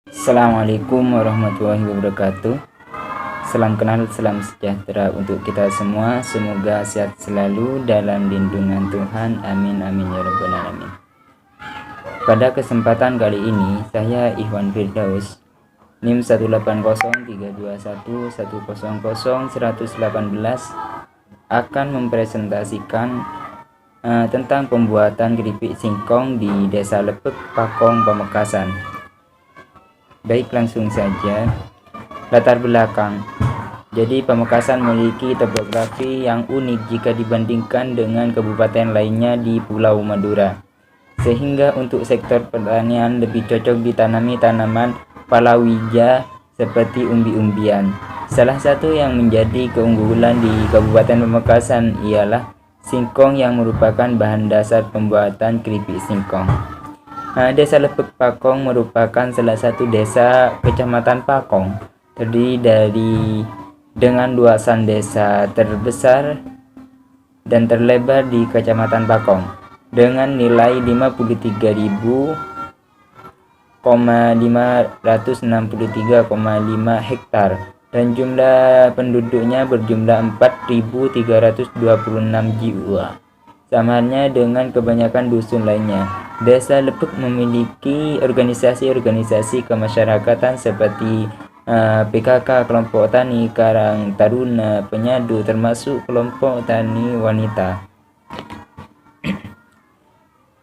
Assalamualaikum warahmatullahi wabarakatuh. Salam kenal, salam sejahtera untuk kita semua. Semoga sehat selalu dalam lindungan Tuhan. Amin amin ya rabbal alamin. Pada kesempatan kali ini, saya Ikhwan Firdaus, NIM 1803211000118 akan mempresentasikan tentang pembuatan keripik singkong di Desa Lepek, Pakong, Pamekasan. Baik, langsung saja. Latar belakang. Jadi Pamekasan memiliki topografi yang unik jika dibandingkan dengan kabupaten lainnya di Pulau Madura, sehingga untuk sektor pertanian lebih cocok ditanami tanaman palawija seperti umbi-umbian. Salah satu yang menjadi keunggulan di Kabupaten Pamekasan ialah singkong yang merupakan bahan dasar pembuatan keripik singkong. Desa Lepek Pakong merupakan salah satu desa Kecamatan Pakong, terdiri dengan luasan desa terbesar dan terlebar di Kecamatan Pakong dengan nilai 53.563,5 hektar dan jumlah penduduknya berjumlah 4.326 jiwa. Samanya dengan kebanyakan dusun lainnya, Desa Lepek memiliki organisasi-organisasi kemasyarakatan seperti PKK, kelompok tani Karang Taruna, Penyadu, termasuk kelompok tani wanita.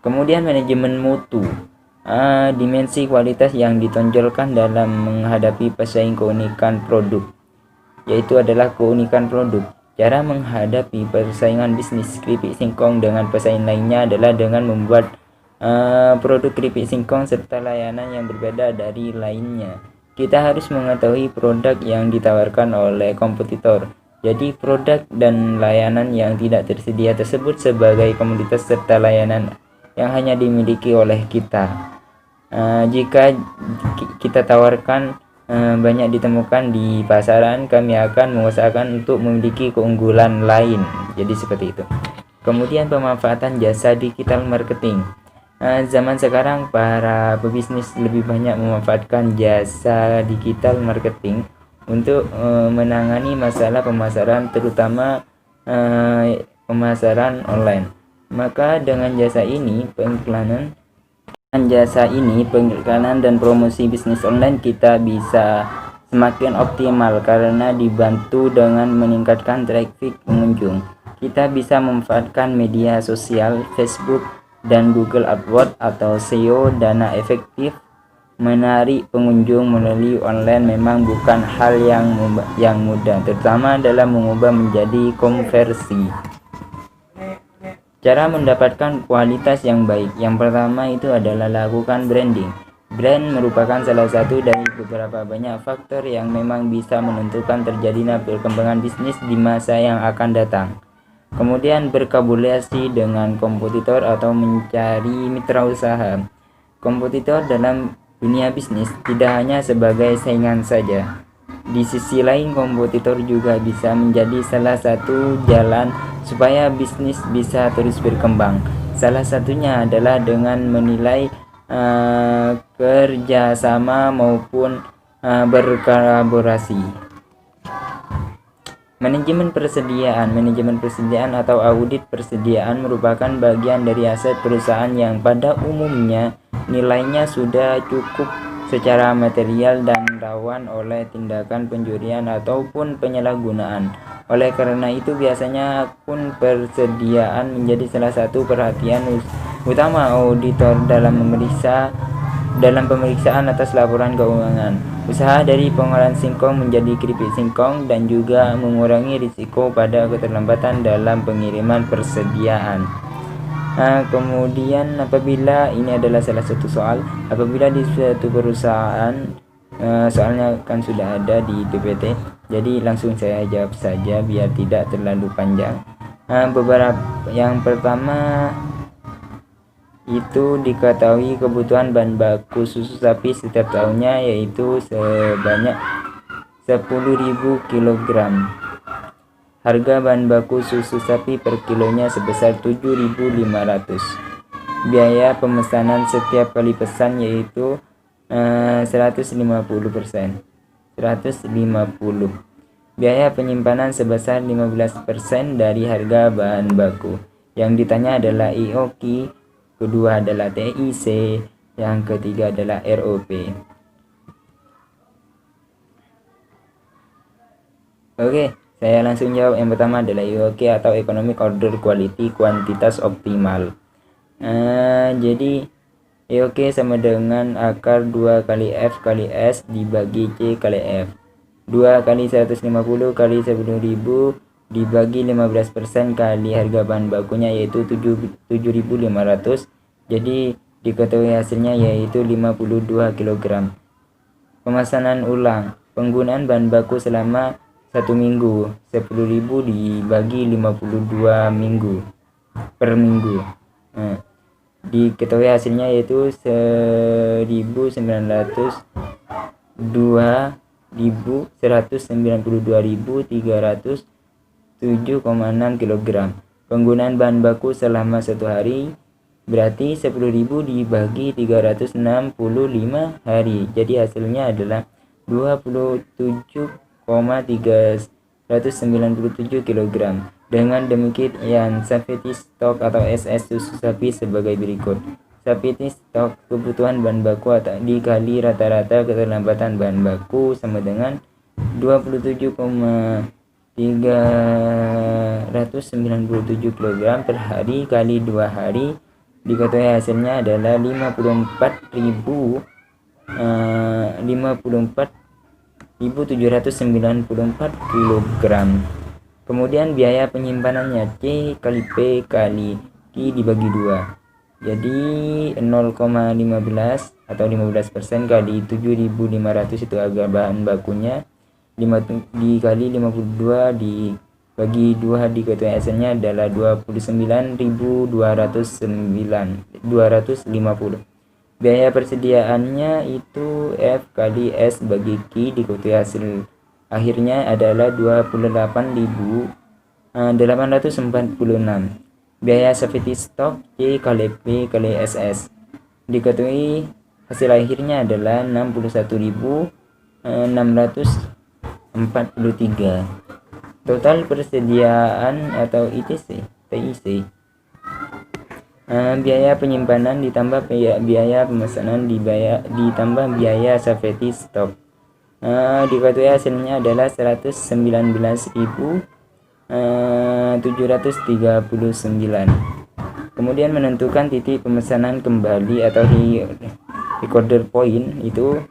Kemudian manajemen mutu, dimensi kualitas yang ditonjolkan dalam menghadapi pesaing keunikan produk, yaitu adalah keunikan produk. Cara menghadapi persaingan bisnis keripik singkong dengan pesaing lainnya adalah dengan membuat produk keripik singkong serta layanan yang berbeda dari lainnya. Kita harus mengetahui produk yang ditawarkan oleh kompetitor. Jadi produk dan layanan yang tidak tersedia tersebut sebagai komoditas serta layanan yang hanya dimiliki oleh kita. Jika kita tawarkan banyak ditemukan di pasaran, kami akan mengusahakan untuk memiliki keunggulan lain. Jadi seperti itu. Kemudian pemanfaatan jasa digital marketing. Zaman sekarang para pebisnis lebih banyak memanfaatkan jasa digital marketing untuk menangani masalah pemasaran, terutama pemasaran online. Maka dengan jasa ini pengiklanan dan promosi bisnis online kita bisa semakin optimal karena dibantu dengan meningkatkan traffic pengunjung. Kita bisa memanfaatkan media sosial, Facebook dan Google AdWords atau SEO. Dana efektif menarik pengunjung melalui online memang bukan hal yang mudah, terutama dalam mengubah menjadi konversi. Cara mendapatkan kualitas yang baik. Yang pertama itu adalah lakukan branding. Brand merupakan salah satu dari beberapa banyak faktor yang memang bisa menentukan terjadinya perkembangan bisnis di masa yang akan datang. Kemudian berkolaborasi dengan kompetitor atau mencari mitra usaha. Kompetitor dalam dunia bisnis tidak hanya sebagai saingan saja. Di sisi lain, kompetitor juga bisa menjadi salah satu jalan supaya bisnis bisa terus berkembang. Salah satunya adalah dengan menilai kerjasama maupun berkolaborasi. Manajemen persediaan atau audit persediaan merupakan bagian dari aset perusahaan yang pada umumnya nilainya sudah cukup secara material dan rawan oleh tindakan pencurian ataupun penyalahgunaan. Oleh karena itu biasanya akun persediaan menjadi salah satu perhatian utama auditor dalam pemeriksaan atas laporan keuangan usaha dari pengolahan singkong menjadi keripik singkong dan juga mengurangi risiko pada keterlambatan dalam pengiriman persediaan. Kemudian apabila ini adalah salah satu soal, apabila di suatu perusahaan, soalnya kan sudah ada di PPT, jadi langsung saya jawab saja biar tidak terlalu panjang. Beberapa yang pertama itu diketahui kebutuhan bahan baku susu sapi setiap tahunnya yaitu sebanyak 10.000 kg. Harga bahan baku susu sapi per kilonya sebesar 7.500. Biaya pemesanan setiap kali pesan yaitu 150%. 150. Biaya penyimpanan sebesar 15% dari harga bahan baku. Yang ditanya adalah IOQ, kedua adalah TIC, yang ketiga adalah ROP. Oke, saya langsung jawab. Yang pertama adalah IOQ atau Economic Order Quality, kuantitas optimal. Jadi IOQ sama dengan akar 2 kali F kali S dibagi C kali F. 2 kali 150 kali 10.000 dibagi 15% kali harga bahan bakunya, yaitu 7.500. Jadi diketahui hasilnya yaitu 52 kg. Pemesanan ulang. Penggunaan bahan baku selama 1 minggu. 10.000 dibagi 52 minggu per minggu. Diketahui hasilnya yaitu 192.307,6 kg. Penggunaan bahan baku selama 1 hari berarti 10.000 dibagi 365 hari. Jadi hasilnya adalah 27,397 kg. Dengan demikian safety stock atau SS susu sapi sebagai berikut. Safety stock kebutuhan bahan baku atau dikali rata-rata keterlambatan bahan baku sama dengan 27,397 kg per hari kali 2 hari. Diketahui hasilnya adalah 54.794 kg. Kemudian biaya penyimpanannya C kali P kali Q dibagi 2. Jadi 0,15 atau 15% kali 7.500 itu harga bahan bakunya, 5 dikali 52 dibagi 2 diketahui hasilnya adalah 29.250. Biaya persediaannya itu F kali S bagi Q diketahui hasil akhirnya adalah 28.846. Biaya safety stock C kali P kali SS diketahui hasil akhirnya adalah 61.643. Total persediaan atau TIC. Biaya penyimpanan ditambah biaya pemesanan ditambah biaya safety stock. Diketahui hasilnya adalah 119.739. Kemudian menentukan titik pemesanan kembali atau recorder point itu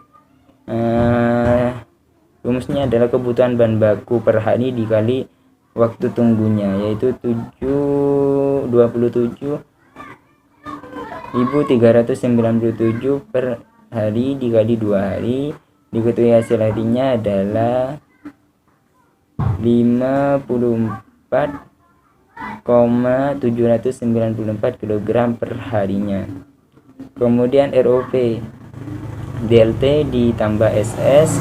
rumusnya adalah kebutuhan bahan baku per hari dikali waktu tunggunya, yaitu 27.397 per hari dikali 2 hari. Diketahui hasil harinya adalah 54,794 kg per harinya. Kemudian ROP DLT ditambah SS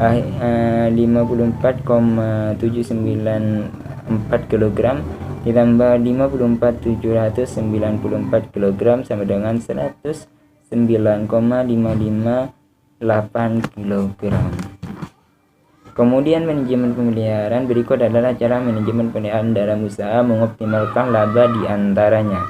54,794 kg ditambah 54.794 kg sama dengan 109,558 kg. Kemudian manajemen pemeliharaan. Berikut adalah cara manajemen pemeliharaan dalam usaha mengoptimalkan laba di antaranya.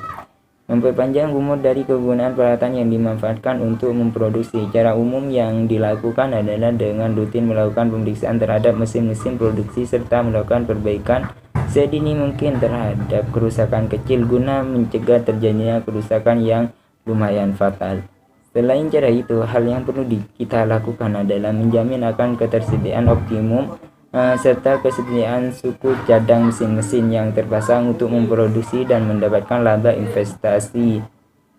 Memperpanjang umur dari kegunaan peralatan yang dimanfaatkan untuk memproduksi. Cara umum yang dilakukan adalah dengan rutin melakukan pemeriksaan terhadap mesin-mesin produksi serta melakukan perbaikan sedini mungkin terhadap kerusakan kecil guna mencegah terjadinya kerusakan yang lumayan fatal. Selain cara itu, hal yang perlu kita lakukan adalah menjamin akan ketersediaan optimum serta kesediaan suku cadang mesin-mesin yang terpasang untuk memproduksi dan mendapatkan laba investasi.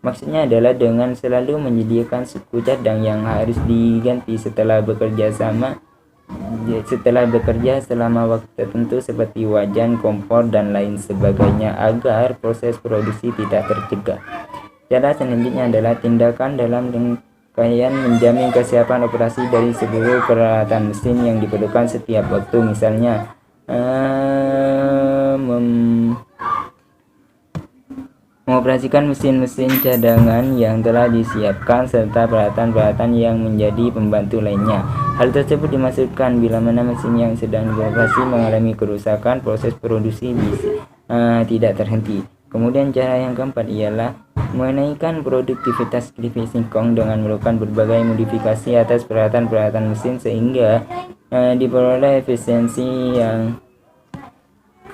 Maksudnya adalah dengan selalu menyediakan suku cadang yang harus diganti setelah bekerja selama waktu tertentu seperti wajan, kompor, dan lain sebagainya agar proses produksi tidak tercegah. Cara selanjutnya adalah tindakan dalam rangkaian menjamin kesiapan operasi dari seluruh peralatan mesin yang diperlukan setiap waktu. Misalnya mengoperasikan mesin-mesin cadangan yang telah disiapkan serta peralatan-peralatan yang menjadi pembantu lainnya. Hal tersebut dimaksudkan bila mana mesin yang sedang beroperasi mengalami kerusakan, proses produksi tidak terhenti. Kemudian cara yang keempat ialah menaikkan produktivitas keripik singkong dengan melakukan berbagai modifikasi atas peralatan-peralatan mesin sehingga diperoleh efisiensi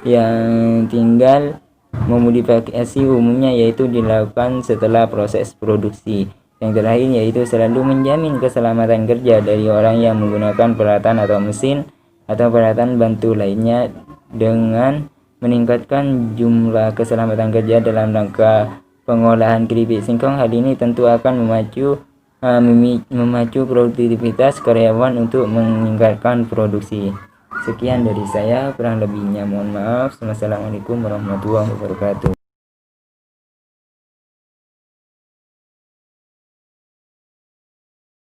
yang tinggal memodifikasi umumnya yaitu dilakukan setelah proses produksi. Yang terakhir yaitu selalu menjamin keselamatan kerja dari orang yang menggunakan peralatan atau mesin atau peralatan bantu lainnya dengan meningkatkan jumlah keselamatan kerja dalam rangka pengolahan keripik singkong. Hal ini tentu akan memacu produktivitas karyawan untuk meningkatkan produksi. Sekian dari saya, kurang lebihnya mohon maaf. Wassalamualaikum warahmatullahi wabarakatuh.